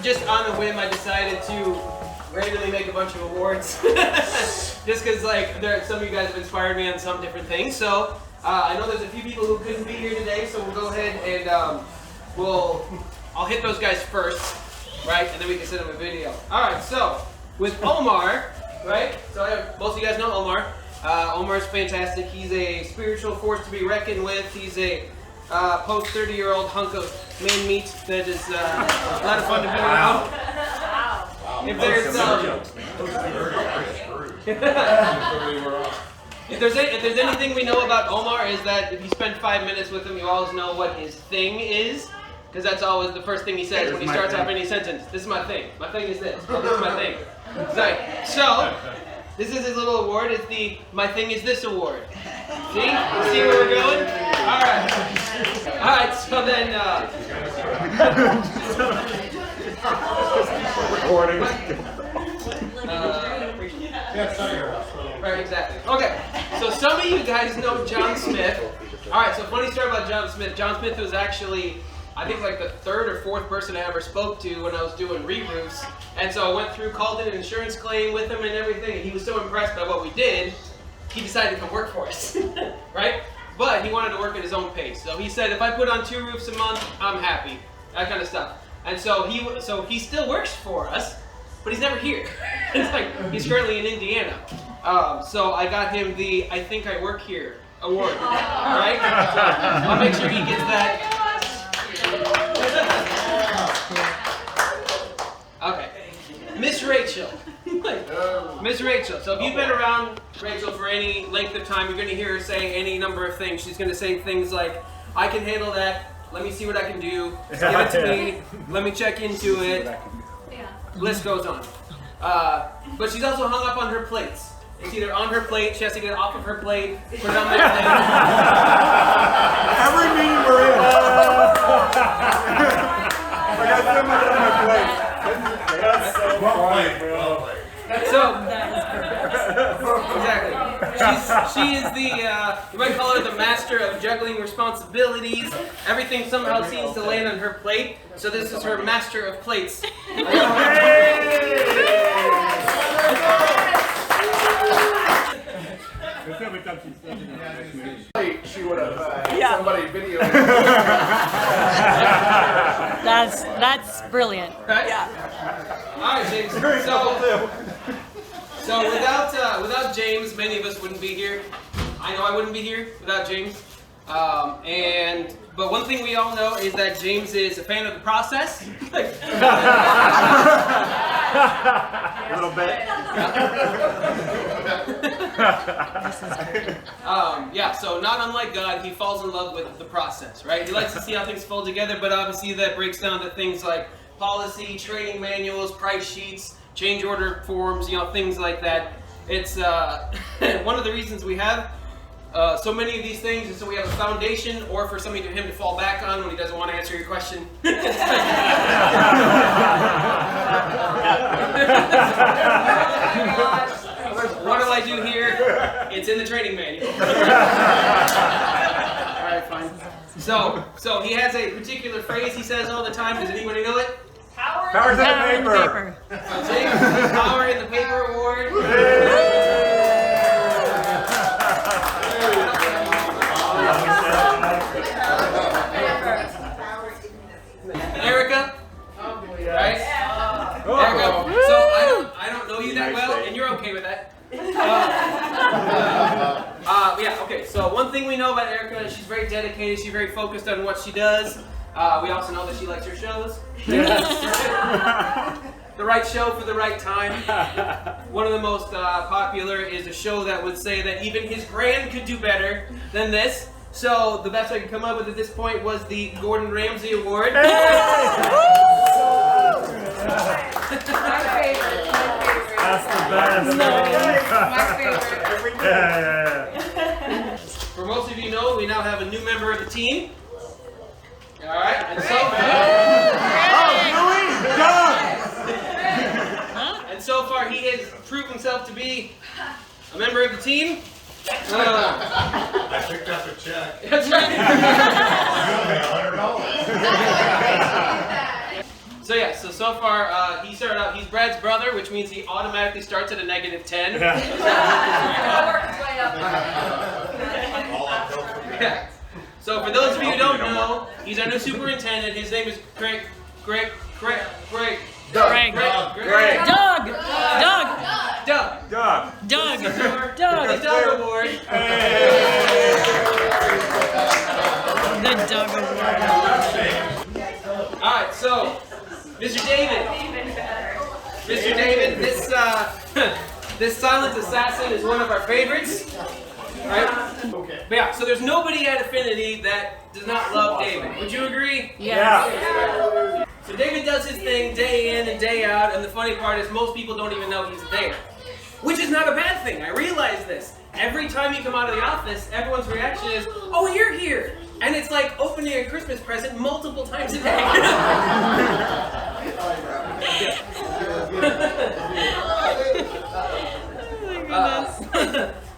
just on a whim, I decided to randomly make a bunch of awards. Just because like some of you guys have inspired me on some different things. So I know there's a few people who couldn't be here today, so we'll go ahead and I'll hit those guys first, right? And then we can send them a video. All right, so with Omar, right? So most of you guys know Omar. Omar's fantastic. He's a spiritual force to be reckoned with. He's a post 30-year-old hunk of man meat that is a lot of fun to be around. If there's anything we know about Omar is that if you spend 5 minutes with him, you always know what his thing is, because that's always the first thing he says when he starts off any sentence. This is my thing. My thing is this. Oh, this is my thing. So, this is his little award. It's the My Thing Is This award. See? See where we're going? All right. All right. So then. Recording. Right, exactly. Okay, so some of you guys know John Smith. All right, so funny story about John Smith. John Smith was actually, I think, like the third or fourth person I ever spoke to when I was doing re-roofs. And so I went through, called in an insurance claim with him and everything, and he was so impressed by what we did, he decided to come work for us, right? But he wanted to work at his own pace. So he said, if I put on 2 roofs a month, I'm happy. That kind of stuff. And so he still works for us, but he's never here. It's like he's currently in Indiana. So I got him the I Think I Work Here award. All right? So I'll make sure he gets that. Okay. Miss Rachel. Miss Rachel. So if you've been around Rachel for any length of time, you're going to hear her say any number of things. She's going to say things like, I can handle that. Let me see what I can do. Just give it to me. Let me check into it. List goes on. But she's also hung up on her plates. It's either on her plate, she has to get it off of her plate, put it on their plate. Every meeting we're in. I got so much on my plate. That's so funny, bro. So, exactly. She is the, you might call her the master of juggling responsibilities. Everything somehow seems to land on her plate. So this is her master of plates. She would have somebody video. That's brilliant. Right? Yeah. All right, James. So without James, many of us wouldn't be here. I know I wouldn't be here without James. But one thing we all know is that James is a fan of the process. A little bit. Yeah, so not unlike God, he falls in love with the process, right? He likes to see how things fold together, but obviously that breaks down to things like policy, training manuals, price sheets, change order forms, things like that. It's one of the reasons we have so many of these things is so we have a foundation, or for something for him to fall back on when he doesn't want to answer your question. What do I do here? It's in the training manual. All right, fine. So he has a particular phrase he says all the time. Does anybody know it? Powers in the paper. James, Power in the Paper Award. Erica, right? Erica. So I don't know you that well, and you're okay with that. Yeah. Okay. So one thing we know about Erica is she's very dedicated. She's very focused on what she does. We also know that she likes her shows. The right show for the right time. One of the most popular is a show that would say that even his grand could do better than this. So the best I could come up with at this point was the Gordon Ramsay Award. My favorite. That's the best. My favorite. Yeah. For most of you know, we now have a new member of the team. All right, and so far he has proved himself to be a member of the team. I picked up a check. That's right. $100. So so far, he started out, he's Brad's brother, which means he automatically starts at a -10. Yeah. So for those of you who don't know, he's our new superintendent. His name is Greg. Greg. Doug. The Doug Award. The Doug Award. Alright, so, Mr. David. Mr. David, this silent assassin is one of our favorites. Right? Okay. But yeah, so there's nobody at Affinity that does not love David. Would you agree? Yes. So David does his thing day in and day out, and the funny part is most people don't even know he's there. Which is not a bad thing, I realize this. Every time you come out of the office, everyone's reaction is, oh, you're here! And it's like opening a Christmas present multiple times a day.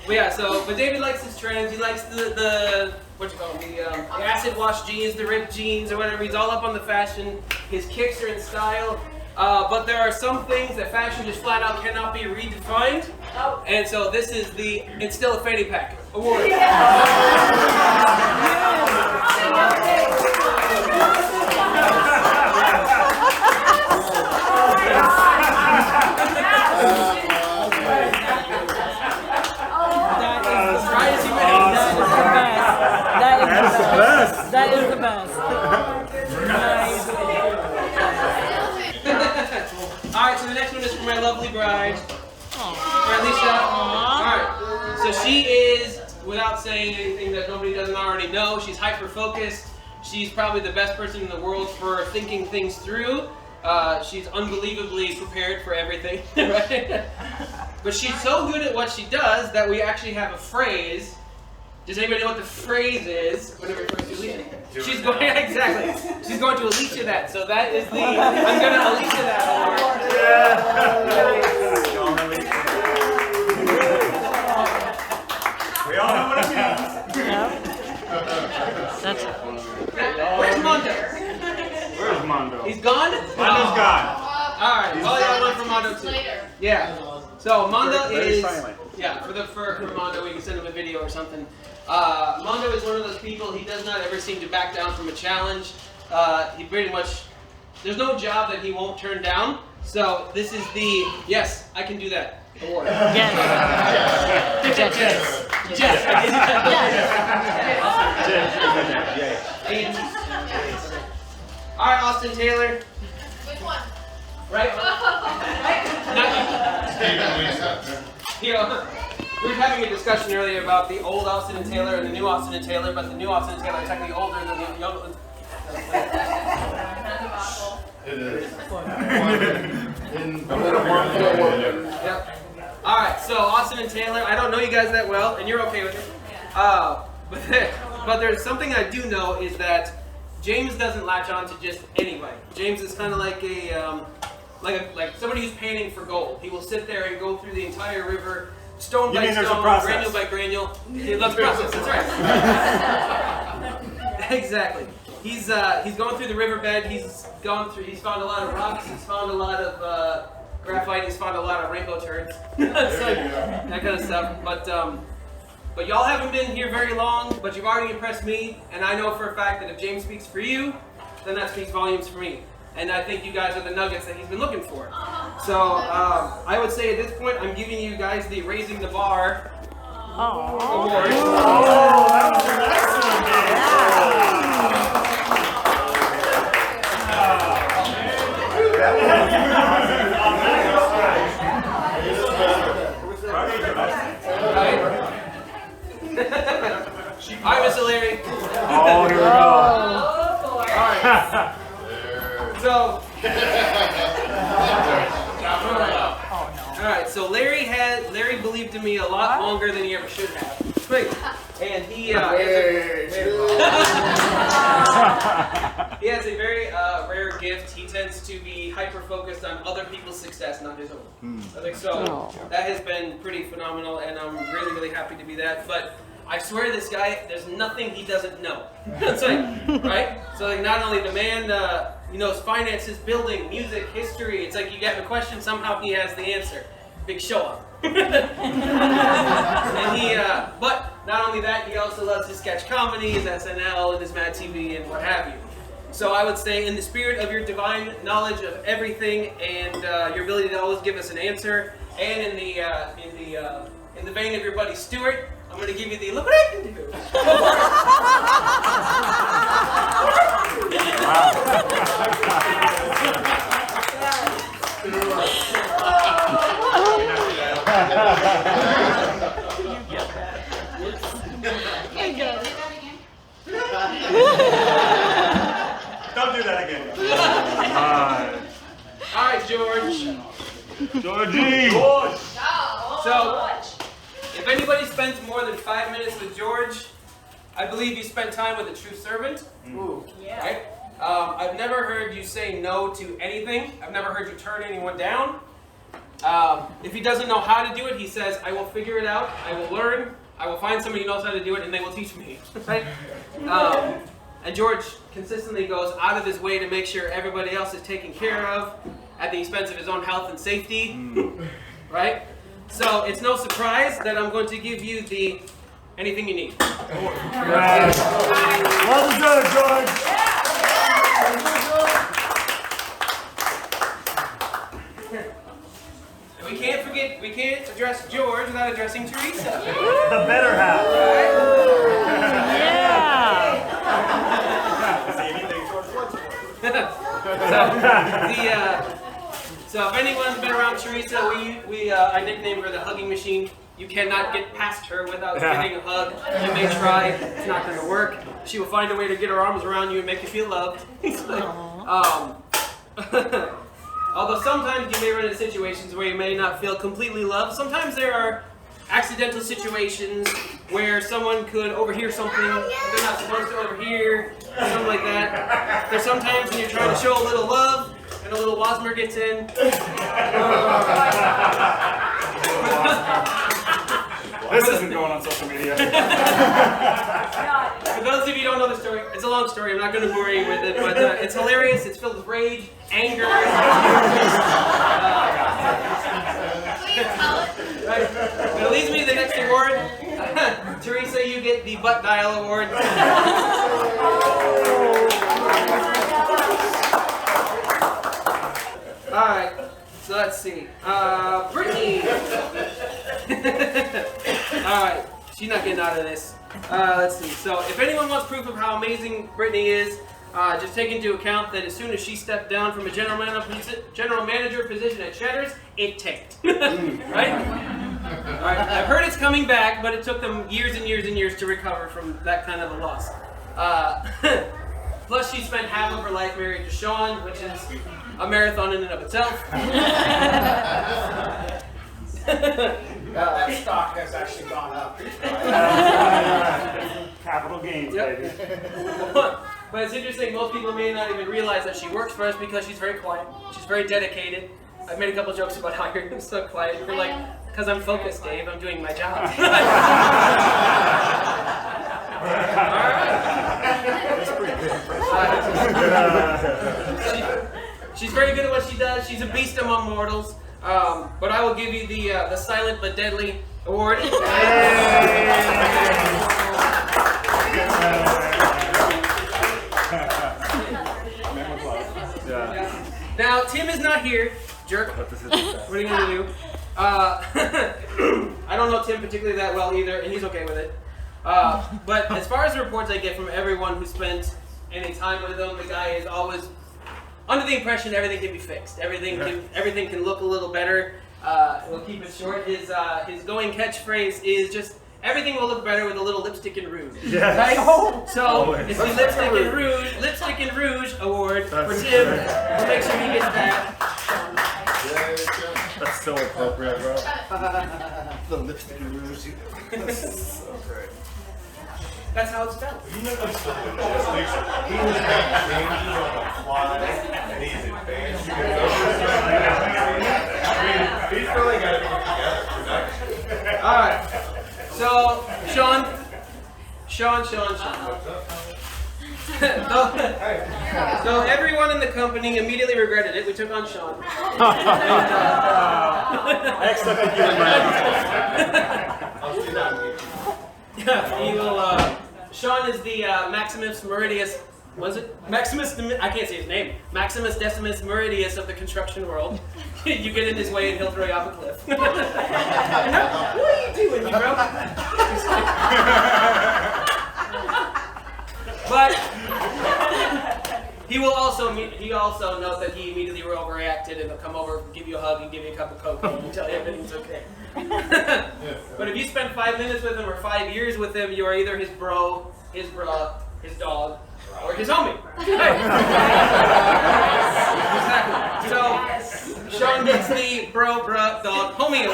But yeah, but David likes his trends. He likes the what you call them, the acid wash jeans, the ripped jeans, or whatever. He's all up on the fashion. His kicks are in style. But there are some things that fashion just flat out cannot be redefined. And so this is the It's Still a Fanny Pack Award. That is the best. Nice. Alright, so the next one is for my lovely bride. For Alicia. Alright, so she is, without saying anything that nobody doesn't already know, she's hyper-focused. She's probably the best person in the world for thinking things through. She's unbelievably prepared for everything, right? But she's so good at what she does that we actually have a phrase. Does anybody know what the phrase is whenever it refers to Alicia? She's going, exactly. She's going to Alicia that. So that is the, I'm going to Alicia that award. We all know what it means. That's Where's Mondo? Where's Mondo? He's gone? Mondo's gone. Alright, well, yeah, one for Mondo too. Yeah. So Mondo Very is, silent. yeah, for Mondo, we can send him a video or something. Mondo is one of those people, he does not ever seem to back down from a challenge. He pretty much, there's no job that he won't turn down. So this is the, yes, I can do that award. yes. Alright, Austin Taylor. Which one? Right? You know, we were having a discussion earlier about the old Austin and Taylor and the new Austin and Taylor, but the new Austin and Taylor is technically older than the young ones. It is. Yep. Alright, so Austin and Taylor, I don't know you guys that well, and you're okay with it. But there's something I do know is that James doesn't latch on to just anybody. James is kind of like like somebody who's painting for gold. He will sit there and go through the entire river, stone by stone, granule by granule. He loves process. That's right. Exactly. He's going through the riverbed. He's found a lot of rocks. He's found a lot of graphite. He's found a lot of rainbow turds. That kind of stuff. But y'all haven't been here very long, but you've already impressed me, and I know for a fact that if James speaks for you, then that speaks volumes for me. And I think you guys are the nuggets that he's been looking for. So I would say at this point, I'm giving you guys the Raising the Bar award. That was an excellent Alright, Mr. Larry. Oh, here we go. Alright. So. Alright, so Larry believed in me a lot longer than he ever should have. And he he has a very rare gift. He tends to be hyper-focused on other people's success, not his own. I think so. That has been pretty phenomenal, and I'm really, really happy to be that. But I swear this guy, there's nothing he doesn't know. It's like, right? So like not only the man, he knows finances, building, music, history. It's like you get a question, somehow he has the answer. Big show up. And he, but not only that, he also loves his sketch comedy, his SNL, and his Mad TV, and what have you. So I would say, in the spirit of your divine knowledge of everything and your ability to always give us an answer, and in the vein of your buddy Stuart, I'm going to give you the look what I can do. Don't do that again. All right, George. Georgie. So, if anybody spends more than 5 minutes with George, I believe you spent time with a true servant. Ooh, yeah. Right? I've never heard you say no to anything. I've never heard you turn anyone down. If he doesn't know how to do it, he says, I will figure it out, I will learn, I will find somebody who knows how to do it, and they will teach me. Right? And George consistently goes out of his way to make sure everybody else is taken care of at the expense of his own health and safety. Right? So it's no surprise that I'm going to give you the anything you need. Right. Well done, George. We can't address George without addressing Teresa. The better half. Right? So if anyone's been around Teresa, I nicknamed her the hugging machine. You cannot get past her without getting a hug. You may try, it's not going to work. She will find a way to get her arms around you and make you feel loved. Although sometimes you may run into situations where you may not feel completely loved. Sometimes there are accidental situations where someone could overhear something they're not supposed to overhear, something like that. There's sometimes when you're trying to show a little love and a little Wasmer gets in. This isn't going on social media. For those of you who don't know the story, it's a long story. I'm not going to bore you with it, but it's hilarious. It's filled with rage, anger. Right? But it leads me to the next award. Teresa, you get the Butt Dial Award. Alright, so let's see. Brittany! Alright, she's not getting out of this. Let's see. So, if anyone wants proof of how amazing Brittany is, just take into account that as soon as she stepped down from a general manager position at Cheddar's, it tanked. Right? Alright, I've heard it's coming back, but it took them years and years and years to recover from that kind of a loss. Plus, she spent half of her life married to Sean, which is a marathon in and of itself. That stock has actually gone up. Capital gains, baby. But it's interesting, most people may not even realize that she works for us because she's very quiet. She's very dedicated. I've made a couple jokes about how you're so quiet. You're like, because I'm focused, Dave. I'm doing my job. She's very good at what she does. She's a beast among mortals. But I will give you the silent but deadly award. Now Tim is not here, jerk. What are you gonna do? I don't know Tim particularly that well either, and he's okay with it. But as far as the reports I get from everyone who spent any time with him, the guy is always under the impression everything can be fixed. Everything can look a little better. We'll keep it short. His going catchphrase is just everything will look better with a little lipstick and rouge. Yes. Right? So it's the lipstick and rouge award for Tim. We'll make sure he gets that. That's so appropriate, bro. The lipstick and rouge. That's so great. That's how it's spelled. He was changes on the fly, and he's advanced. He's really got it together. All right. So, Sean, Sean. So everyone in the company immediately regretted it. We took on Sean. I accepted you in my Yeah, he will. Sean is the Maximus Meridius. Was it Maximus? I can't say his name. Maximus Decimus Meridius of the construction world. You get in his way and he'll throw you off a cliff. What are you doing, bro? But he will also knows that he immediately overreacted and he'll come over, give you a hug, and give you a cup of coke and tell you everything's okay. But if you spend 5 minutes with him or 5 years with him, you are either his bro, his bruh, his dog, or his homie. Exactly. So Sean gets the bro, bruh, dog, homie.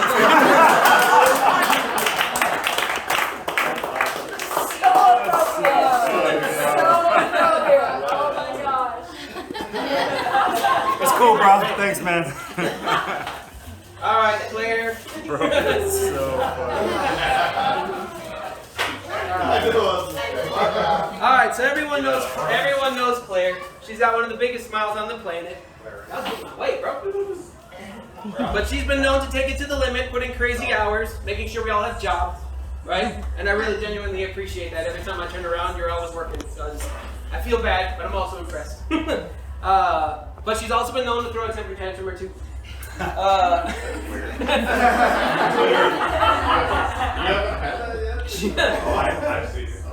It's cool, bro. Thanks, man. All right, Claire. Bro, it's so funny. All right, so everyone knows Claire. She's got one of the biggest smiles on the planet. Wait, bro. But she's been known to take it to the limit, put in crazy hours, making sure we all have jobs, right? And I really genuinely appreciate that. Every time I turn around, you're always working. So I feel bad, but I'm also impressed. But she's also been known to throw a temper tantrum or two.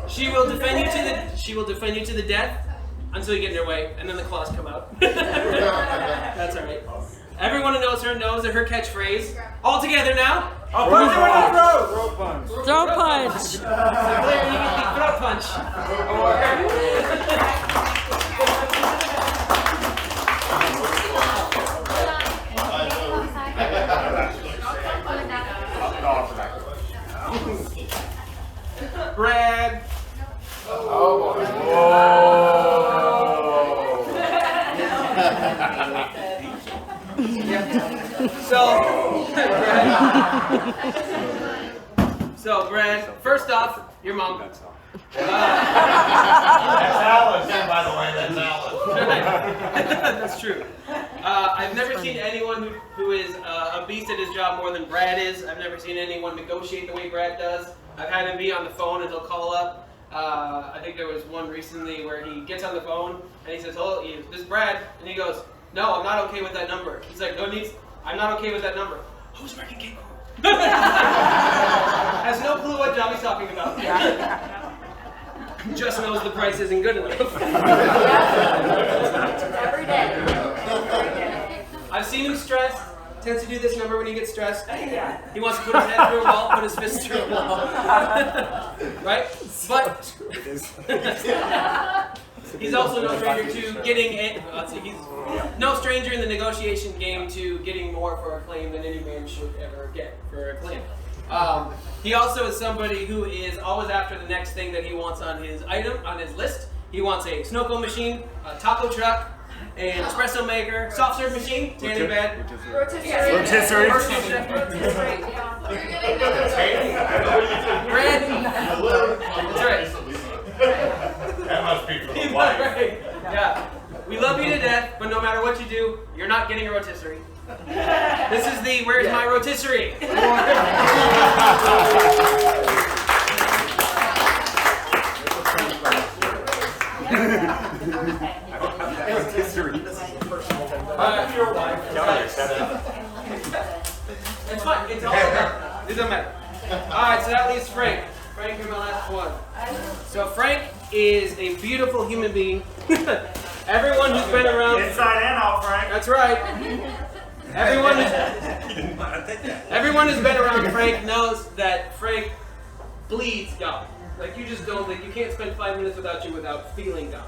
She will defend you to the death until you get in her way, and then the claws come out. That's all right. Everyone who knows her knows that her catchphrase. All together now. I'll punch you in the throat. Throat punch. Throw punch. So Claire, you get the throat punch. Brad. Oh. So, Brad, first off, your mom. That's Alice, by the way, that's Alice. That's true. I've never seen anyone who is a beast at his job more than Brad is. I've never seen anyone negotiate the way Brad does. I've had him be on the phone and he'll call up. I think there was one recently where he gets on the phone and he says, "Hello, this is Brad," and he goes, "No, I'm not okay with that number." He's like, "I'm not okay with that number." Who's working King Kong? Has no clue what job he's talking about. Just knows the price isn't good enough. Every day. I've seen him stressed. Tends to do this number when he gets stressed. He wants to put his head through a wall, put his fist through a wall. Right? But he's also no stranger to he's no stranger in the negotiation game to getting more for a claim than any man should ever get for a claim. He also is somebody who is always after the next thing that he wants on his list. He wants a snowco machine, a taco truck, an espresso maker, soft serve machine, tanning bed, Rotisserie. Brad. That's right. That must be for the wife. Right. Yeah. We love you to death, but no matter what you do, you're not getting a rotisserie. This is the where's my rotisserie? It's fine. It's all right. It doesn't matter. Alright, so that leaves Frank. Frank is my last one. So Frank is a beautiful human being. Everyone who's been around. Inside and out, Frank. That's right. Everyone who's been around Frank knows that Frank bleeds God. Like you just don't. Like you can't spend 5 minutes without feeling God.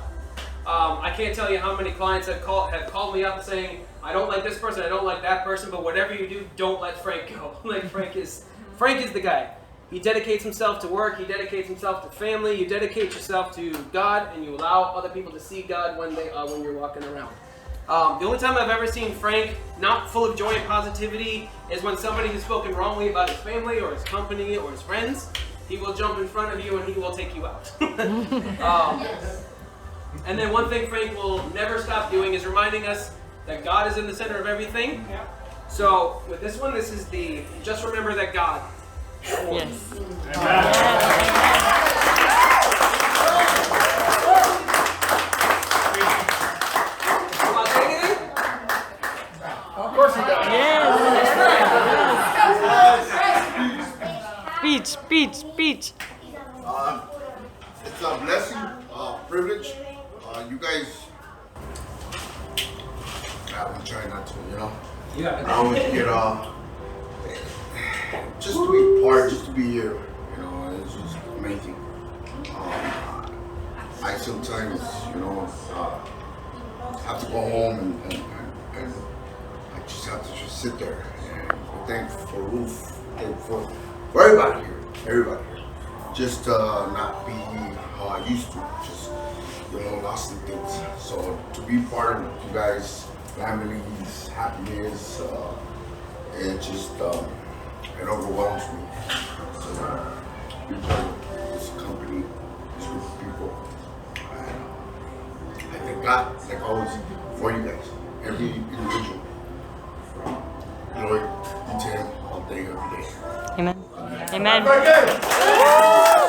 I can't tell you how many clients have called me up saying, "I don't like this person, I don't like that person, but whatever you do, don't let Frank go." Like Frank is the guy. He dedicates himself to work. He dedicates himself to family. You dedicate yourself to God, and you allow other people to see God when you're walking around. The only time I've ever seen Frank not full of joy and positivity is when somebody has spoken wrongly about his family or his company or his friends. he will jump in front of you and he will take you out. And then one thing Frank will never stop doing is reminding us that God is in the center of everything. So with this one, this is the just remember that God. Yes. Want to say anything? Of course he does. Speech, speech, speech. It's a blessing, privilege. You guys, I'm trying not to, you know. I always get just to be part, just to be here, you know, it's just amazing. I sometimes, you know, have to go home and I just have to just sit there and thank for roof, thank for everybody here, just not be how I used to, just, you know, lost in things. So to be part of you guys' families, happiness, it just it overwhelms me. So be part of this company, this group of people. I thank God, like always, for you guys, every individual. Lord, you to him all day, every day. Amen. Amen. Very good.